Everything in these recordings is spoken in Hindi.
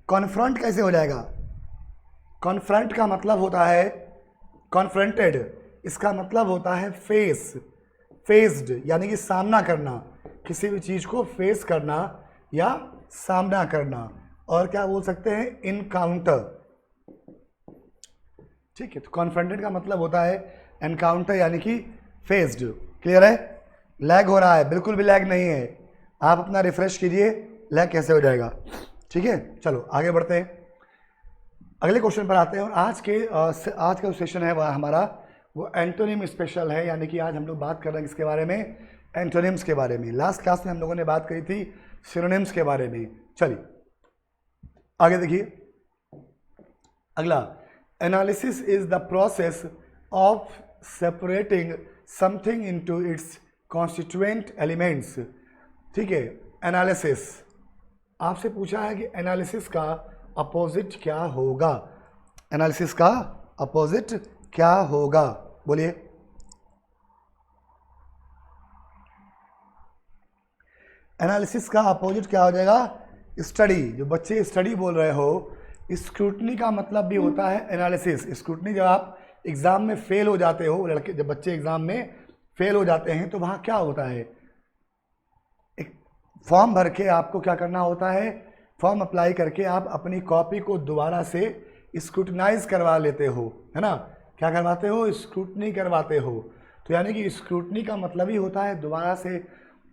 कॉन्फ्रंट कैसे हो जाएगा? कॉन्फ्रंट का मतलब होता है कॉन्फ्रंटेड, इसका मतलब होता है फेस, फेस्ड यानी कि सामना करना, किसी भी चीज़ को फेस करना या सामना करना। और क्या बोल सकते हैं? इनकाउंटर। ठीक है, तो कॉन्फ्रंटेड का मतलब होता है एनकाउंटर यानी कि फेस्ड। क्लियर है? लैग हो रहा है? बिल्कुल भी लैग नहीं है। आप अपना रिफ्रेश कीजिए, लैग कैसे हो जाएगा। ठीक है, चलो आगे बढ़ते हैं, अगले क्वेश्चन पर आते हैं। और आज का जो सेशन है वह हमारा वो एंटोनिम स्पेशल है, यानी कि आज हम लोग बात कर रहे हैं किसके बारे में? एंटोनिम्स के बारे में। लास्ट क्लास में हम लोगों ने बात करी थी सिनोनिम्स के बारे में। चलिए आगे देखिए, अगला, analysis is the process of separating something into its constituent elements. ठीक है, एनालिसिस आपसे पूछा है कि एनालिसिस का अपोजिट क्या होगा? एनालिसिस का अपोजिट क्या होगा? बोलिए। एनालिसिस का अपोजिट क्या हो जाएगा? स्टडी। जो बच्चे स्टडी बोल रहे हो, स्क्रूटनी का मतलब भी होता है एनालिसिस। स्क्रूटनी जब आप एग्जाम में फेल हो जाते हो, लड़के जब बच्चे एग्जाम में फेल हो जाते हैं तो वहाँ क्या होता है? एक फॉर्म भर के आपको क्या करना होता है? फॉर्म अप्लाई करके आप अपनी कॉपी को दोबारा से स्क्रूटनाइज करवा लेते हो, है ना? क्या करवाते हो? स्क्रूटनी करवाते हो। तो यानी कि स्क्रूटनी का मतलब ही होता है दोबारा से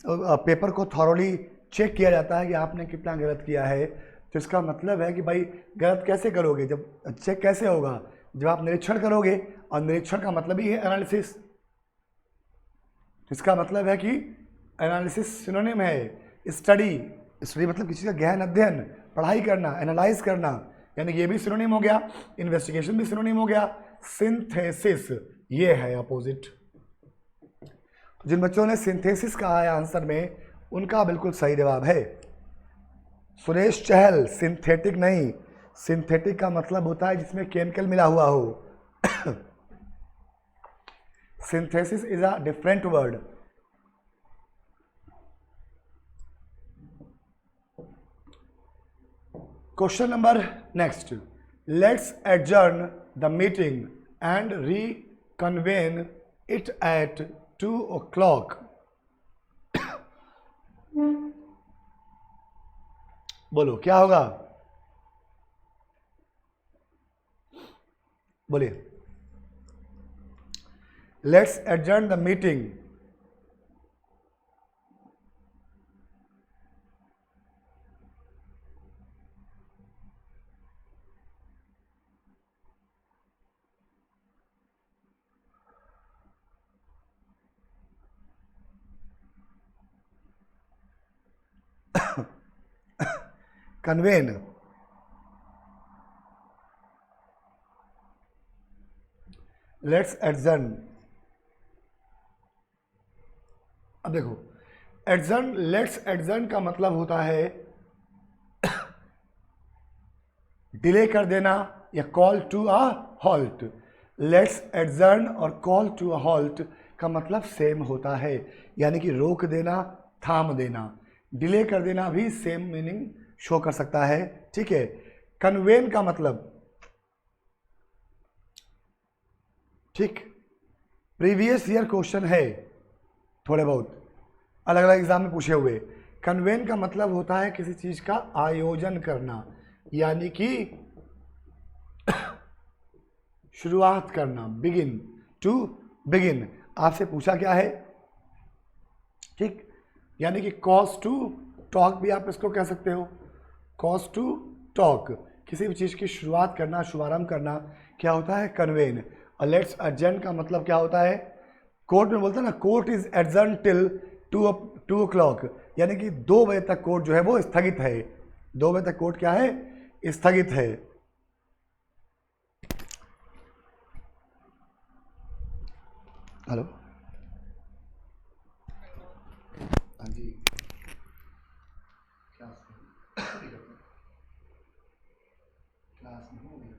पेपर को थॉरोली चेक किया जाता है कि आपने कितना गलत किया है। तो इसका मतलब है कि भाई गलत कैसे करोगे? जब चेक कैसे होगा? जब आप निरीक्षण करोगे, और निरीक्षण का मतलब ही है एनालिसिस। इसका मतलब है कि एनालिसिस सिनोनिम है स्टडी। स्टडी मतलब किसी का गहन अध्ययन, पढ़ाई करना, एनालाइज करना, यानी ये भी सिनोनिम हो गया। इन्वेस्टिगेशन भी सिनोनिम हो गया। सिंथेसिस ये है अपोजिट। तो जिन बच्चों ने सिंथेसिस कहा है आंसर में, उनका बिल्कुल सही जवाब है सुरेश चहल। सिंथेटिक नहीं, सिंथेटिक का मतलब होता है जिसमें केमिकल मिला हुआ हो। Synthesis is a different word. Question number next, let's adjourn the meeting and reconvene it at 2 o'clock। बोलो क्या होगा? बोलिए। Let's adjourn the meeting. Convene, let's adjourn. अब देखो, एडजर्न, लेट्स एडजर्न का मतलब होता है डिले कर देना या call to a halt. Let's adjourn और कॉल टू अ हॉल्ट का मतलब सेम होता है, यानी कि रोक देना, थाम देना। डिले कर देना भी सेम मीनिंग शो कर सकता है। ठीक है, कन्वेन का मतलब, ठीक, प्रीवियस ईयर क्वेश्चन है, थोड़े बहुत अलग अलग एग्जाम में पूछे हुए। कन्वेन का मतलब होता है किसी चीज का आयोजन करना, यानी कि शुरुआत करना, बिगिन, टू बिगिन। आपसे पूछा क्या है? ठीक, यानी कि कॉज टू टॉक भी आप इसको कह सकते हो। कॉज टू टॉक, किसी भी चीज़ की शुरुआत करना, शुभारंभ करना, क्या होता है? कन्वेन। और लेट्स एडजर्न का मतलब क्या होता है? कोर्ट में बोलते हैं ना, court is adjourn till 2 o'clock, यानी कि 2 बजे तक कोर्ट जो है वो स्थगित है। 2 बजे तक कोर्ट क्या है? स्थगित है। हेलो, हाँ जी, क्लास में हो गया।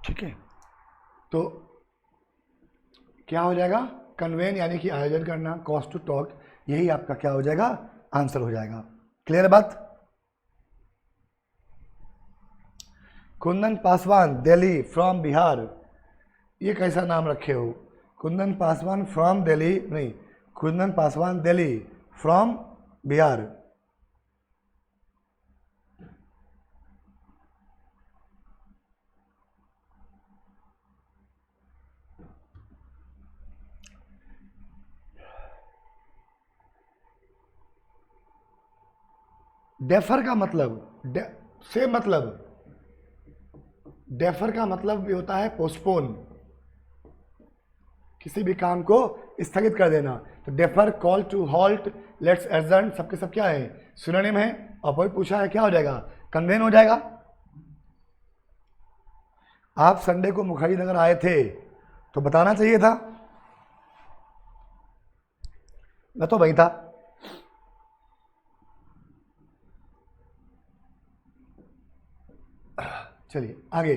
ठीक है, तो क्या हो जाएगा? कन्वेन यानी कि आयोजन करना, कॉज टू टॉक, यही आपका क्या हो जाएगा? आंसर हो जाएगा। क्लियर है बात? कुंदन पासवान दिल्ली फ्रॉम बिहार, ये कैसा नाम रखे हो? कुंदन पासवान फ्रॉम दिल्ली नहीं, कुंदन पासवान दिल्ली फ्रॉम बिहार। डेफर का मतलब से मतलब डेफर का मतलब भी होता है पोस्टपोन, किसी भी काम को स्थगित कर देना। तो defer, call to halt, let's adjourn, सबके सब क्या है? सिनोनिम है। और कोई पूछा है क्या हो जाएगा? कन्वेन हो जाएगा। आप संडे को मुखर्जी नगर आए थे तो बताना चाहिए था, मैं तो वही था। चलिए आगे।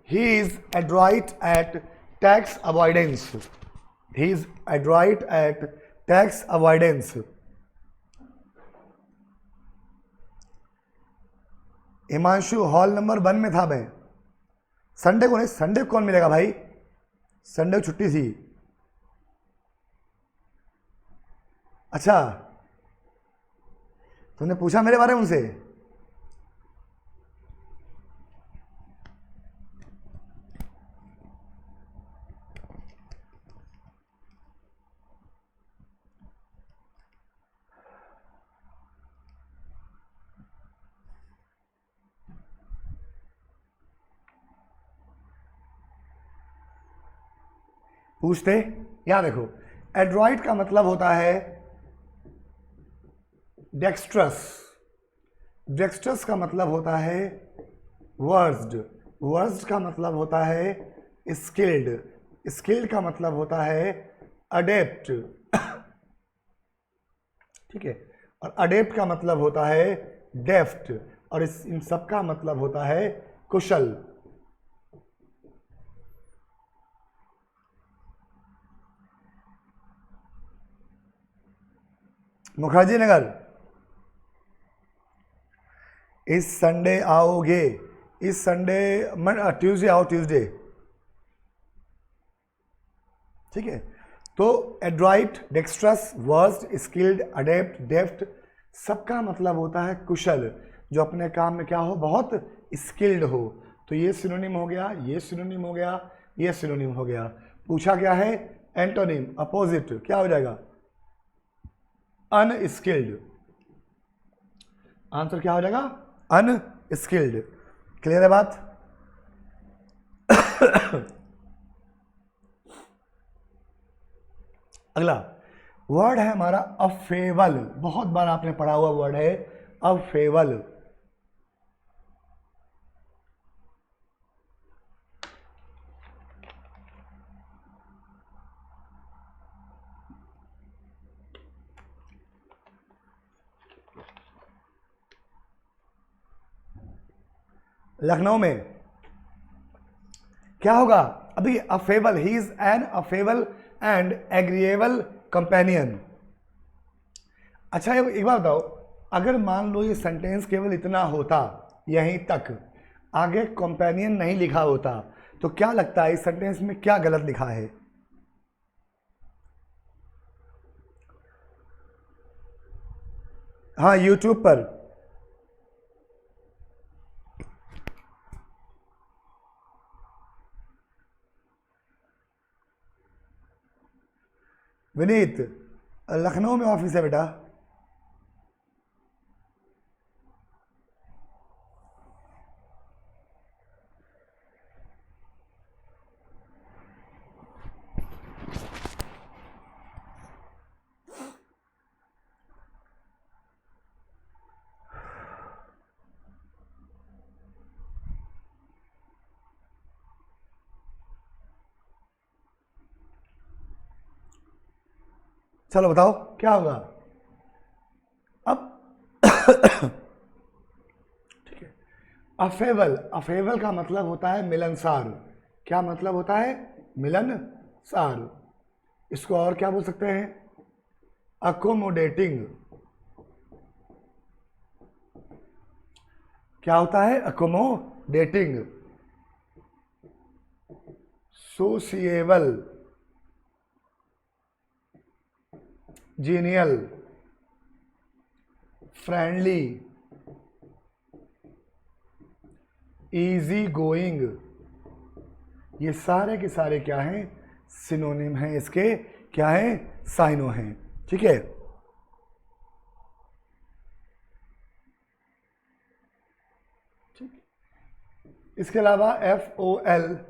He is adroit at tax avoidance, he is adroit at tax avoidance. Himanshu hall number 1 में था मैं। संडे को नहीं, संडे को कौन मिलेगा भाई? संडे को छुट्टी थी। अच्छा, तुमने पूछा मेरे बारे में उनसे? पूछते? यहां देखो, एड्रॉइड का मतलब होता है डेक्स्ट्रस, डेक्स्ट्रस का मतलब होता है वर्स्ड, वर्स्ड का मतलब होता है स्किल्ड, स्किल्ड का मतलब होता है अडेप्ट, ठीक है, और अडेप्ट का मतलब होता है डेफ्ट, और इन सब का मतलब होता है कुशल। मुखर्जी नगर इस संडे आओगे? इस संडे ट्यूसडे आओ, ट्यूसडे, ठीक है। तो adroit, dexterous, versed, skilled, adept, deft, सबका मतलब होता है कुशल, जो अपने काम में क्या हो? बहुत स्किल्ड हो। तो ये सिनोनिम हो गया, ये सिनोनिम हो गया, ये सिनोनिम हो गया। पूछा क्या है? एंटोनिम, अपोजिट, क्या हो जाएगा? अनस्किल्ड। आंसर क्या हो जाएगा? अनस्किल्ड। क्लियर है बात? अगला वर्ड है हमारा अफेवल, बहुत बार आपने पढ़ा हुआ वर्ड है अफेवल। लखनऊ में क्या होगा? अभी affable, he is an affable and agreeable companion. अच्छा एक बात बताओ, अगर मान लो ये सेंटेंस केवल इतना होता, यहीं तक, आगे कंपेनियन नहीं लिखा होता, तो क्या लगता है इस सेंटेंस में क्या गलत लिखा है? हाँ, यूट्यूब पर। विनीत, लखनऊ में ऑफिस है बेटा। चलो बताओ क्या होगा अब? ठीक है, अफेबल, अफेबल का मतलब होता है मिलनसार। क्या मतलब होता है? मिलनसार। इसको और क्या बोल सकते हैं? अकोमोडेटिंग। क्या होता है? Accommodating. Sociable, genial, friendly, easy going, ये सारे के सारे क्या हैं? सिनोनिम हैं इसके, क्या हैं? साइनो हैं। ठीक है, इसके अलावा FOLKSY,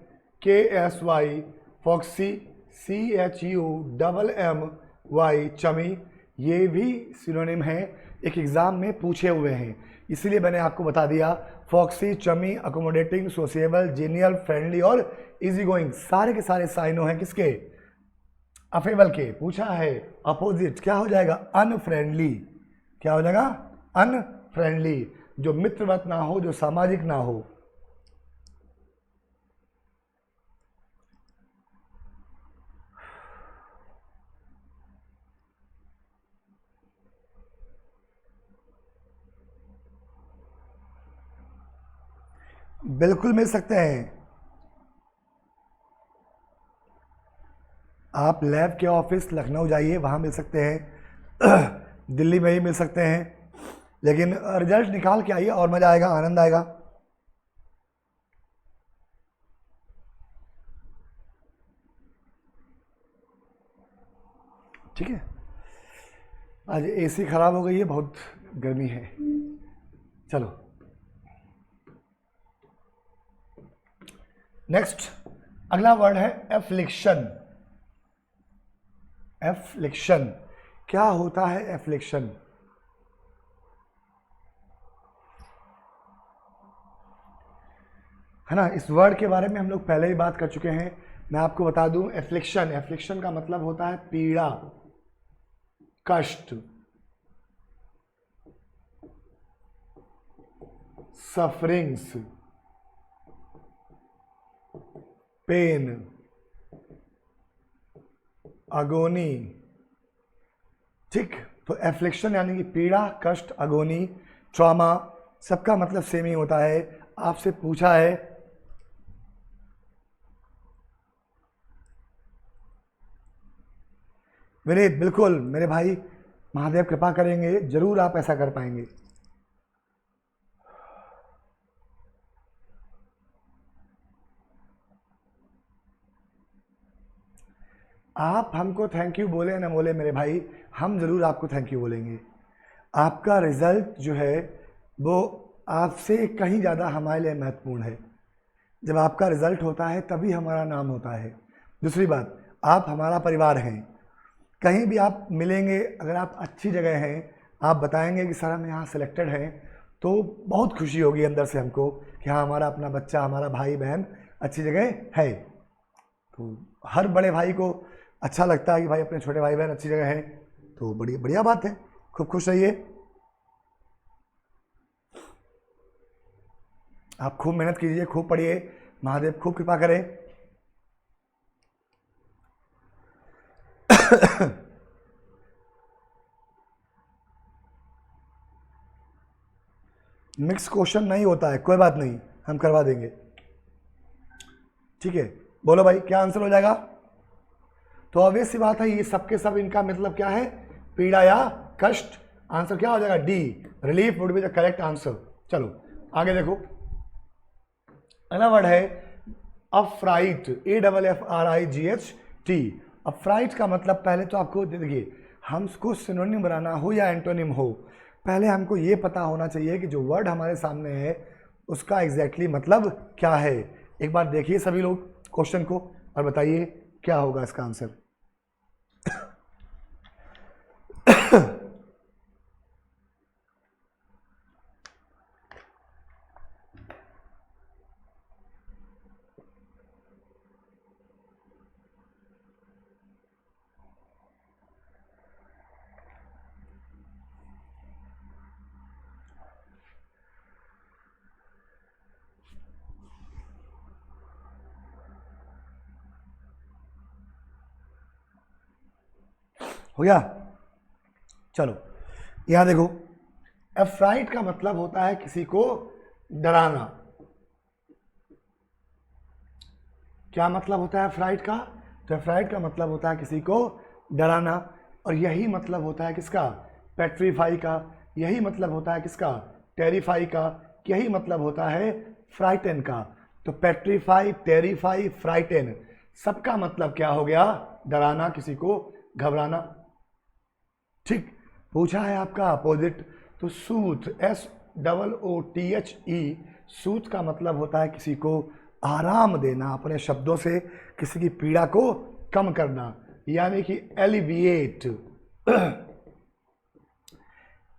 फॉक्सी, CHUMMY, चमी, ये भी सिनोनिम हैं, एक एग्जाम में पूछे हुए हैं, इसीलिए मैंने आपको बता दिया। Folksy, chummy, accommodating, sociable, genial, friendly और इजी गोइंग सारे के सारे साइनो हैं किसके? अफेबल के। पूछा है अपोजिट क्या हो जाएगा? अनफ्रेंडली। क्या हो जाएगा? अनफ्रेंडली, जो मित्रवत ना हो, जो सामाजिक ना हो। बिल्कुल मिल सकते हैं। आप लैब के ऑफिस लखनऊ जाइए, वहाँ मिल सकते हैं। दिल्ली में ही मिल सकते हैं, लेकिन रिजल्ट निकाल के आइए और मज़ा आएगा, आनंद आएगा। ठीक है, आज एसी खराब हो गई है, बहुत गर्मी है। चलो नेक्स्ट, अगला वर्ड है एफ्लिक्शन। एफ्लिक्शन क्या होता है? एफ्लिक्शन है ना, इस वर्ड के बारे में हम लोग पहले ही बात कर चुके हैं। मैं आपको बता दूं, एफ्लिक्शन, एफ्लिक्शन का मतलब होता है पीड़ा, कष्ट, सफरिंग्स, पेन, अगोनी। ठीक, तो एफ्लिक्शन यानी कि पीड़ा, कष्ट, अगोनी, ट्रॉमा, सबका मतलब सेम ही होता है। आपसे पूछा है विनीत, बिल्कुल मेरे भाई, महादेव कृपा करेंगे, जरूर आप ऐसा कर पाएंगे। आप हमको थैंक यू बोले ना बोले मेरे भाई, हम ज़रूर आपको थैंक यू बोलेंगे। आपका रिज़ल्ट जो है वो आपसे कहीं ज़्यादा हमारे लिए महत्वपूर्ण है। जब आपका रिज़ल्ट होता है तभी हमारा नाम होता है। दूसरी बात, आप हमारा परिवार हैं। कहीं भी आप मिलेंगे, अगर आप अच्छी जगह हैं, आप बताएंगे कि सर हम यहाँ सेलेक्टेड हैं, तो बहुत खुशी होगी अंदर से हमको कि हाँ हमारा अपना बच्चा, हमारा भाई बहन अच्छी जगह है। तो हर बड़े भाई को अच्छा लगता है कि भाई अपने छोटे भाई बहन अच्छी जगह हैं, तो बड़ी बढ़िया बात है। खूब खुश रहिए, आप खूब मेहनत कीजिए, खूब पढ़िए, महादेव खूब कृपा करें। मिक्स क्वेश्चन नहीं होता है, कोई बात नहीं, हम करवा देंगे। ठीक है, बोलो भाई क्या आंसर हो जाएगा? तो ऑब्वियस सी बात है, ये सबके सब इनका मतलब क्या है? पीड़ा या कष्ट। आंसर क्या हो जाएगा? D, relief would be the correct answer. चलो आगे देखो, अगला वर्ड है अफ्राइट, AFFRIGHT। अफ्राइट का मतलब, पहले तो आपको देखिए, हमको सिनोनिम बनाना हो या एंटोनिम हो, पहले हमको ये पता होना चाहिए कि जो वर्ड हमारे सामने है उसका एग्जैक्टली मतलब क्या है। एक बार देखिए सभी लोग क्वेश्चन को और बताइए क्या होगा इसका आंसर। हो गया। चलो यहां देखो, एफ्राइट का मतलब होता है किसी को डराना। क्या मतलब होता है एफ्राइट का? तो एफ्राइट का मतलब होता है किसी को डराना, और यही मतलब होता है किसका? पेट्रीफाई का। यही मतलब होता है किसका? टेरिफाई का। यही मतलब होता है फ्राइटन का। तो पेट्रीफाई, टेरिफाई, फ्राइटन, सबका मतलब क्या हो गया? डराना, किसी को घबराना। ठीक, पूछा है आपका अपोजिट, तो सूथ, SOOTHE, सूथ का मतलब होता है किसी को आराम देना, अपने शब्दों से किसी की पीड़ा को कम करना, यानी कि एलिविएट।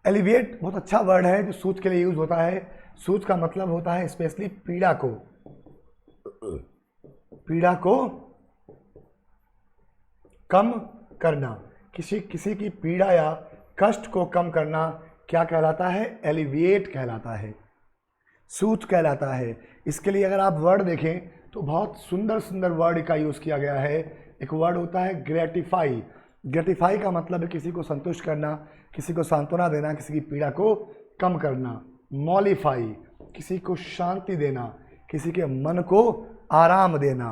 एलिविएट बहुत अच्छा वर्ड है जो सूथ के लिए यूज होता है। सूथ का मतलब होता है स्पेशली पीड़ा को, पीड़ा को कम करना, किसी किसी की पीड़ा या कष्ट को कम करना क्या कहलाता है? एलिविएट कहलाता है, सूथ कहलाता है। इसके लिए अगर आप वर्ड देखें तो बहुत सुंदर सुंदर वर्ड का यूज़ किया गया है। एक वर्ड होता है ग्रेटिफाई। ग्रेटिफाई का मतलब है किसी को संतुष्ट करना, किसी को सांत्वना देना, किसी की पीड़ा को कम करना। मॉलिफाई, किसी को शांति देना, किसी के मन को आराम देना।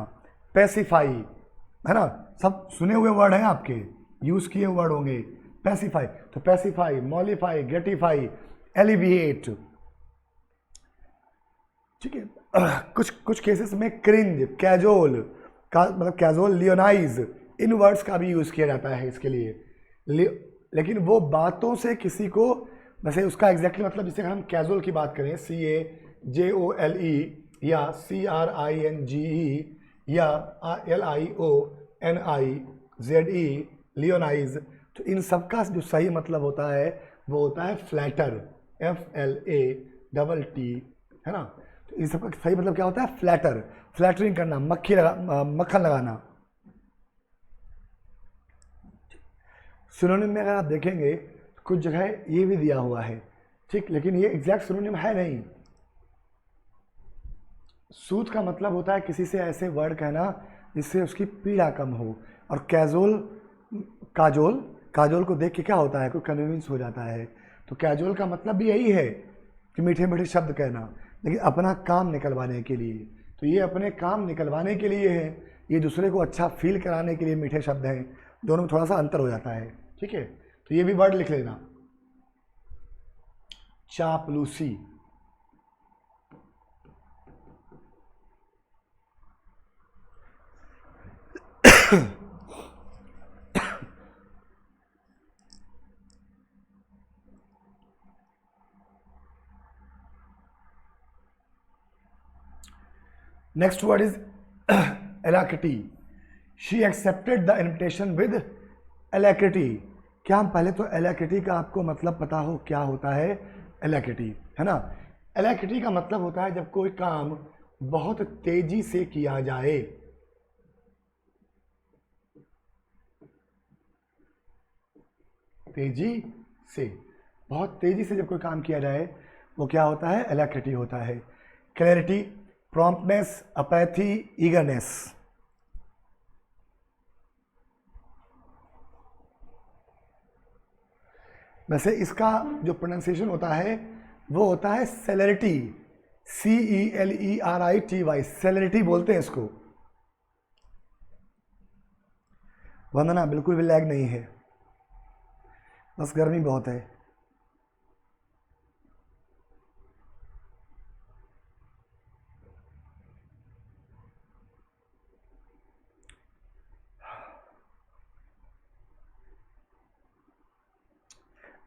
पैसिफाई, है ना, सब सुने हुए वर्ड हैं आपके, यूज़ किए वर्ड होंगे। पैसिफाई, तो पैसिफाई, मॉलिफाई, ग्रेटिफाई, एलिविएट। ठीक है। कुछ कुछ केसेस में क्रिंज, कैजोल का मतलब कैजोल, लियोनाइज, इन वर्ड्स का भी यूज़ किया जाता है इसके लिए। लेकिन वो बातों से किसी को, वैसे उसका एग्जैक्टली मतलब, जैसे हम कैजुअल की बात करें, CAJOLE या CRINGE या LIONIZE, लियोनाइज, तो इन सब का जो सही मतलब होता है वो होता है फ्लैटर, FLATT, है ना। तो इन सब का सही मतलब क्या होता है? फ्लैटर, फ्लैटरिंग करना, मक्खन लगाना। सिनोनिम में अगर आप देखेंगे तो कुछ जगह ये भी दिया हुआ है, ठीक, लेकिन ये एग्जैक्ट सिनोनिम है नहीं। सूथ का मतलब होता है किसी से ऐसे वर्ड कहना जिससे उसकी पीड़ा कम हो, और कैजुअल, काजोल, काजोल को देख के क्या होता है, कोई कन्विंस हो जाता है। तो कैजुअल का मतलब भी यही है कि मीठे मीठे शब्द कहना, लेकिन अपना काम निकलवाने के लिए। तो ये अपने काम निकलवाने के लिए है, ये दूसरे को अच्छा फील कराने के लिए मीठे शब्द हैं। दोनों में थोड़ा सा अंतर हो जाता है, ठीक है। तो ये भी वर्ड लिख लेना, चापलूसी। Next word is alacrity. She accepted the invitation with alacrity. क्या हम पहले तो alacrity का आपको मतलब पता हो क्या होता है? alacrity, है ना। alacrity का मतलब होता है जब कोई काम बहुत तेजी से किया जाए। तेजी से, बहुत तेजी से जब कोई काम किया जाए वो क्या होता है? alacrity होता है। Clarity, promptness, apathy, eagerness. वैसे इसका जो प्रोनाउंसिएशन होता है वो होता है सेलेरिटी, CELERITY, सेलेरिटी बोलते हैं इसको। वंदना, बिल्कुल भी लैग नहीं है, बस गर्मी बहुत है।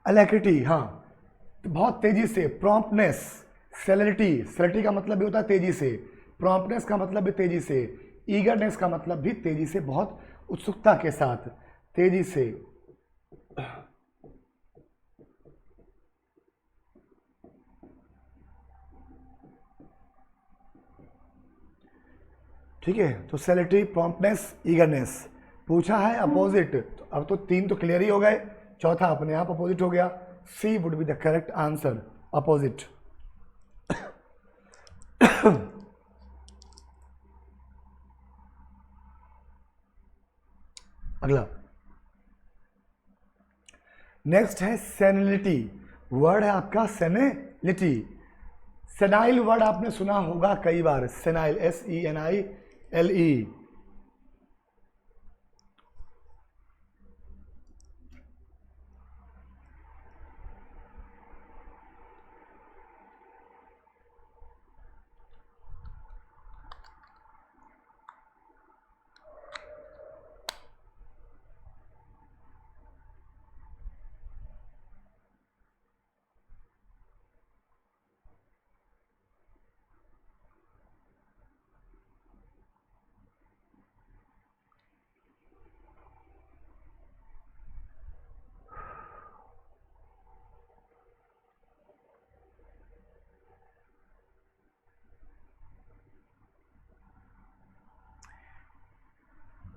अलैक्रिटी, हाँ, तो बहुत तेजी से। प्रॉम्प्टनेस, सेलेरिटी, सेलेरिटी का मतलब भी होता है तेजी से, प्रॉम्प्टनेस का मतलब भी तेजी से, ईगरनेस का मतलब भी तेजी से, बहुत उत्सुकता के साथ, तेजी से। ठीक है, तो सेलेरिटी, प्रॉम्प्टनेस, ईगरनेस। पूछा है अपोजिट, तो अब तो तीन तो क्लियर ही हो गए, चौथा अपने आप अपोजिट हो गया। C would be the correct answer, opposite. अगला, नेक्स्ट है सेनिलिटी, वर्ड है आपका सेनिलिटी। सेनाइल वर्ड आपने सुना होगा कई बार, सेनाइल, SENILE।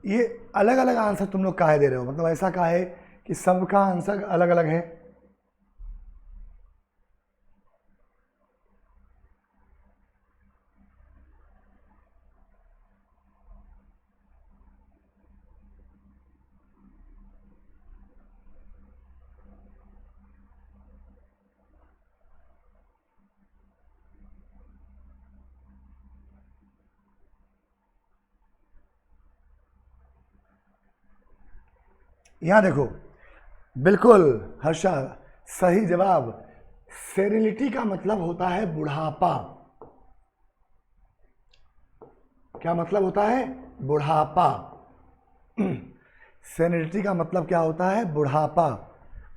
ये अलग अलग आंसर तुम लोग काहे दे रहे हो, मतलब ऐसा काहे कि सबका आंसर अलग अलग है? यहां देखो, बिल्कुल हर्षा सही जवाब। सेनिलिटी का मतलब होता है बुढ़ापा। क्या मतलब होता है? बुढ़ापा। सेनिलिटी का मतलब क्या होता है? बुढ़ापा,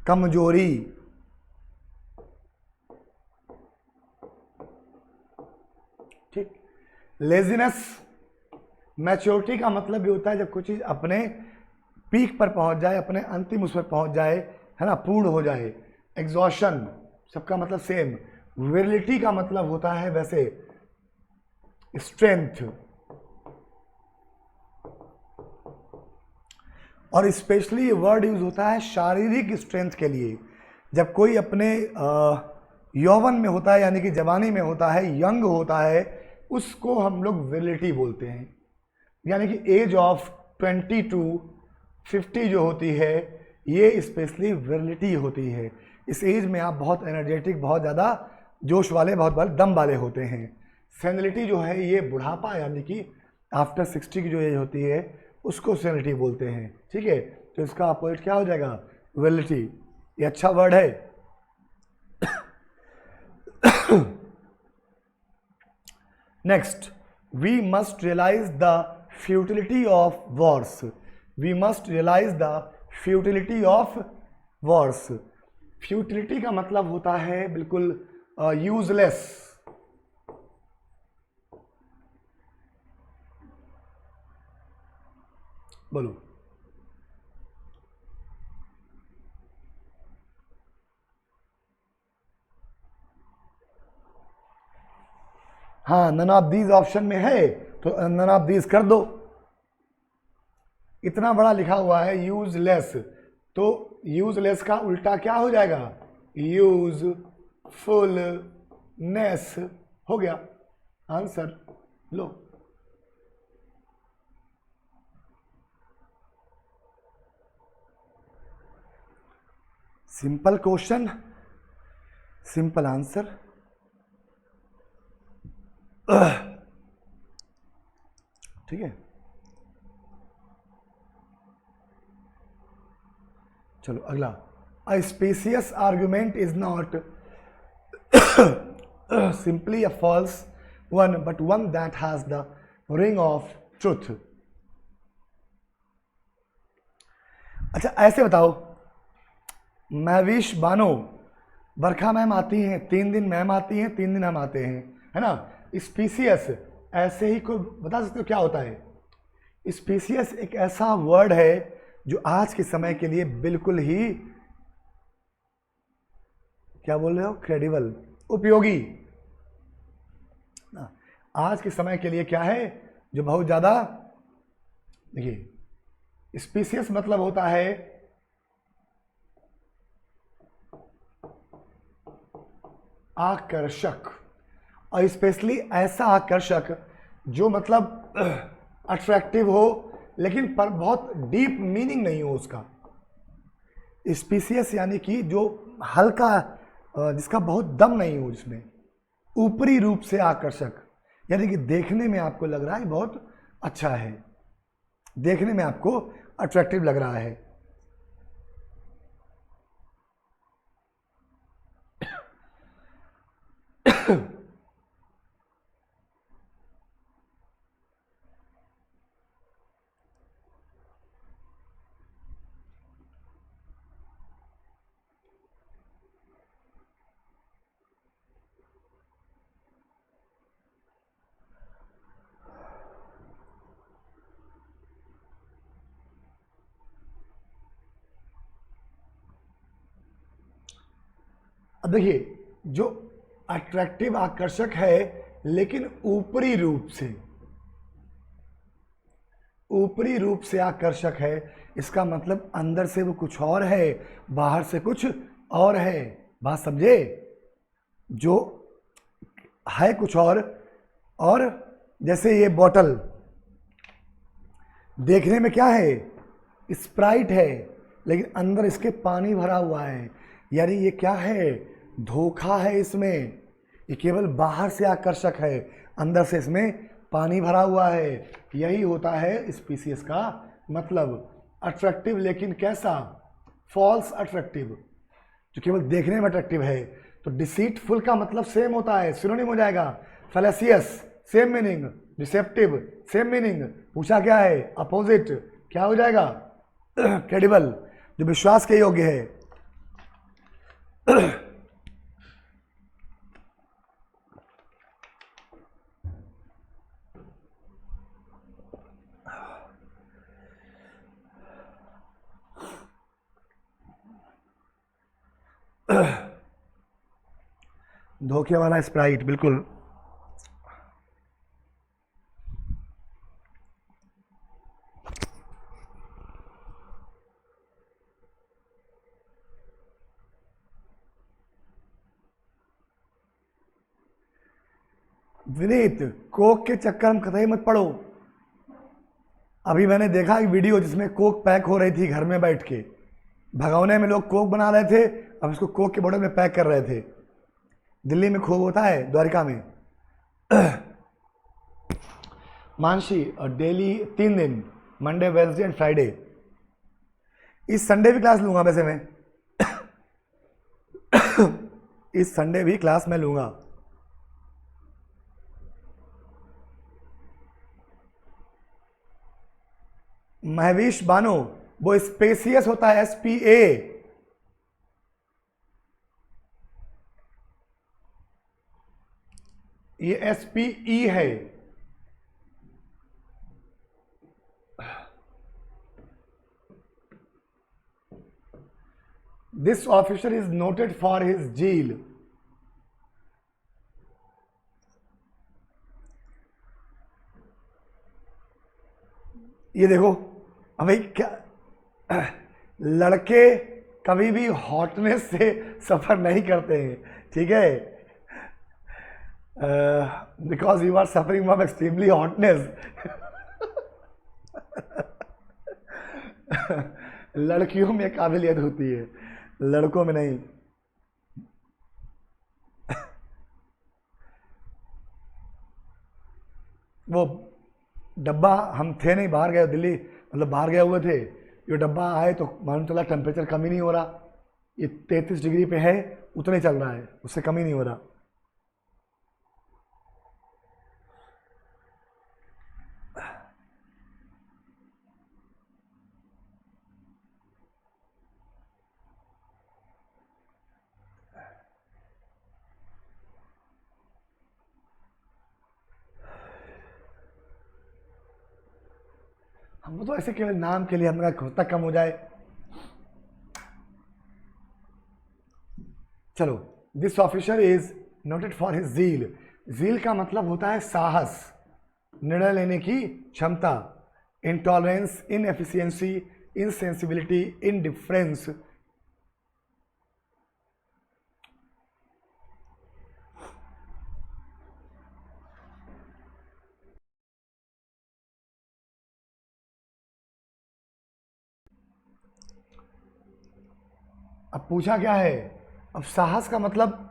कमजोरी। ठीक। लेजीनेस, मैच्योरिटी का मतलब ये होता है जब कोई चीज अपने पीक पर पहुंच जाए, अपने अंतिम उस पर पहुंच जाए, है ना, पूर्ण हो जाए। एग्जॉशन, सबका मतलब सेम। विरिलिटी का मतलब होता है वैसे स्ट्रेंथ, और स्पेशली ये वर्ड यूज होता है शारीरिक स्ट्रेंथ के लिए। जब कोई अपने यौवन में होता है, यानी कि जवानी में होता है, यंग होता है, उसको हम लोग विरिलिटी बोलते हैं। यानी कि एज ऑफ 20 to 50 जो होती है, ये स्पेशली विरिलिटी होती है। इस एज में आप बहुत एनर्जेटिक, बहुत ज़्यादा जोश वाले, बहुत बड़े दम वाले होते हैं। सेनिलिटी जो है ये बुढ़ापा, यानी कि आफ्टर 60 की जो एज होती है उसको सेनिलिटी बोलते हैं। ठीक है, तो इसका अपोजिट क्या हो जाएगा? विरिलिटी। ये अच्छा वर्ड है। Next, we must realise the futility of wars. We must realise the futility of wars. Futility का मतलब होता है बिल्कुल यूजलेस। बोलो। हाँ, नन ऑफ दीज ऑप्शन में है तो नन ऑफ दीज कर दो। इतना बड़ा लिखा हुआ है यूजलेस, तो यूजलेस का उल्टा क्या हो जाएगा? यूजफुलनेस हो गया आंसर। लो, सिंपल क्वेश्चन, सिंपल आंसर। ठीक है, चलो अगला। A specious argument is not simply a false one but one that has the ring of truth. अच्छा ऐसे बताओ, महविश बानो, बरखा मैम आती हैं 3 दिन, मैम आती हैं 3 दिन हम आते हैं, है ना। स्पीसियस ऐसे ही कोई बता सकते हो क्या होता है? स्पीसियस एक ऐसा वर्ड है जो आज के समय के लिए बिल्कुल ही, क्या बोल रहे हो, क्रेडिबल, उपयोगी। आज के समय के लिए क्या है जो बहुत ज्यादा, देखिए स्पीसियस मतलब होता है आकर्षक, और स्पेशली ऐसा आकर्षक जो मतलब अट्रैक्टिव हो लेकिन पर बहुत डीप मीनिंग नहीं हो उसका। स्पीसीएस यानी कि जो हल्का, जिसका बहुत दम नहीं हो, जिसमें ऊपरी रूप से आकर्षक, यानी कि देखने में आपको लग रहा है बहुत अच्छा है, देखने में आपको अट्रैक्टिव लग रहा है। अब देखिए, जो अट्रैक्टिव आकर्षक है लेकिन ऊपरी रूप से, ऊपरी रूप से आकर्षक है, इसका मतलब अंदर से वो कुछ और है, बाहर से कुछ और है। बात समझे? जो है कुछ और जैसे ये बोतल देखने में क्या है, स्प्राइट है, लेकिन अंदर इसके पानी भरा हुआ है, यानी ये क्या है, धोखा है इसमें। ये केवल बाहर से आकर्षक है, अंदर से इसमें पानी भरा हुआ है। यही होता है स्पीसीज का मतलब, अट्रैक्टिव लेकिन कैसा, फॉल्स अट्रैक्टिव, जो केवल देखने में अट्रैक्टिव है। तो डिसीटफुल का मतलब सेम होता है, सिनोनिम हो जाएगा। Fallacious same meaning, deceptive same meaning, पूछा क्या है, अपोजिट, क्या हो जाएगा, क्रेडिबल, जो विश्वास के योग्य है। धोखे वाला स्प्राइट, बिल्कुल। विनीत, कोक के चक्कर में कतई मत पड़ो। अभी मैंने देखा एक वीडियो जिसमें कोक पैक हो रही थी घर में बैठ के, भगौने में लोग कोक बना रहे थे, अब इसको कोक के बोतल में पैक कर रहे थे। दिल्ली में खूब होता है, द्वारिका में। मानसी, और डेली 3 दिन, मंडे वेडनेसडे एंड फ्राइडे। इस संडे भी क्लास लूंगा वैसे मैं। इस संडे भी क्लास मैं लूंगा। महवीश बानो, वो स्पेसियस होता है, SPA। ये SPE है। This officer is noted for his zeal. ये देखो, अभी क्या, लड़के कभी भी हॉटनेस से सफर नहीं करते हैं, ठीक है, because you are suffering from extremely hotness. लड़कियों में काबिलियत होती है, लड़कों में नहीं। वो डब्बा, हम थे नहीं, बाहर गए दिल्ली, मतलब बाहर गए हुए थे, ये डब्बा आए तो मालूम चला टेम्परेचर कम ही नहीं हो रहा, ये 33 डिग्री पे है, उतने चल रहा है, उससे कम ही नहीं हो रहा। हम तो ऐसे केवल नाम के लिए, हमारा खोता कम हो जाए। चलो, this officer is noted for his zeal. Zeal का मतलब होता है साहस, निर्णय लेने की क्षमता, इंटॉलरेंस, इनएफिशिएंसी, इनसेंसिबिलिटी, इनडिफरेंस। अब पूछा क्या है, अब साहस का मतलब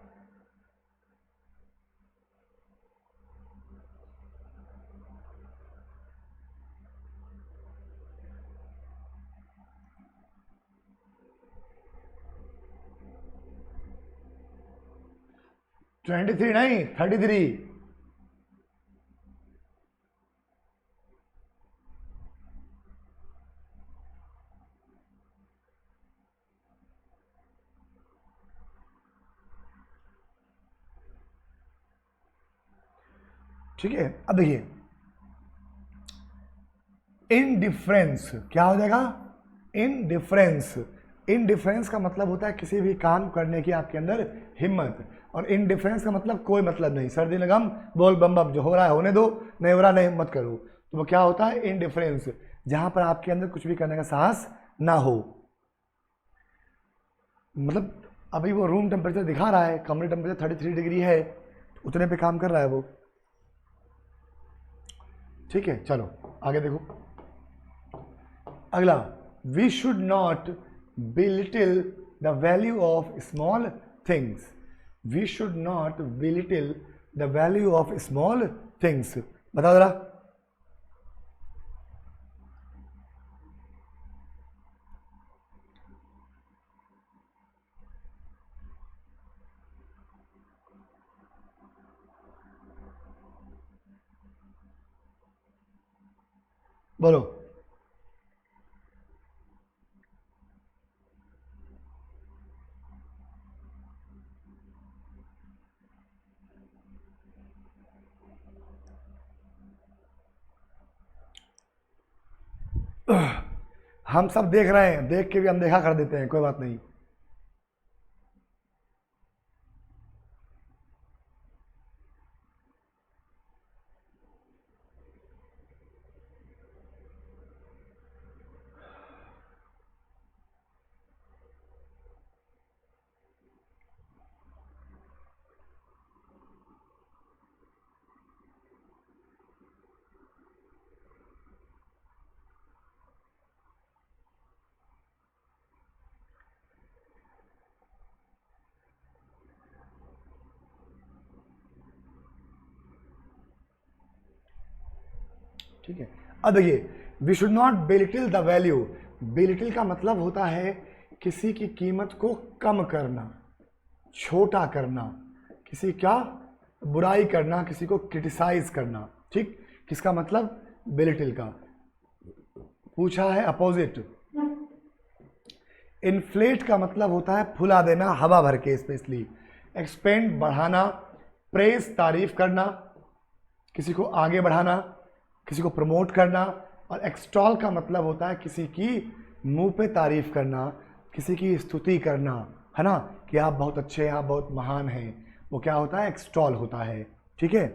ट्वेंटी थ्री नहीं 33। ठीक है, अब देखिए इनडिफरेंस क्या हो जाएगा, इनडिफरेंस। इनडिफरेंस का मतलब होता है किसी भी काम करने की आपके अंदर हिम्मत, और इनडिफरेंस का मतलब कोई मतलब नहीं, सर्दी लगम बोल बम बम, जो हो रहा है होने दो, नहीं हो रहा नहीं मत करो। तो वो क्या होता है, इनडिफरेंस, जहां पर आपके अंदर कुछ भी करने का साहस ना हो। मतलब अभी वो रूम टेम्परेचर दिखा रहा है, कमरे टेम्परेचर 33 डिग्री है, उतने पे काम कर रहा है वो। ठीक है, चलो आगे देखो अगला, we should not belittle the value of small things. We should not belittle the value of small things. बताओ जरा। बोलो। हम सब देख रहे हैं, देख के भी हम देखा कर देते हैं, कोई बात नहीं। ठीक है, अब देखिए, we should not belittle the value. Belittle का मतलब होता है किसी की कीमत को कम करना, छोटा करना, किसी का बुराई करना, किसी को क्रिटिसाइज करना। ठीक, किसका मतलब, बेलिटिल का। पूछा है अपोजिट। इन्फ्लेट का मतलब होता है फुला देना, हवा भर के, स्पेशली। एक्सपेंड बढ़ाना, प्रेस तारीफ करना, किसी को आगे बढ़ाना, किसी को प्रमोट करना। और एक्सटॉल का मतलब होता है किसी की मुंह पे तारीफ करना, किसी की स्तुति करना, है ना, कि आप बहुत अच्छे हैं, आप बहुत महान हैं, वो क्या होता है, एक्सटॉल होता है। ठीक है,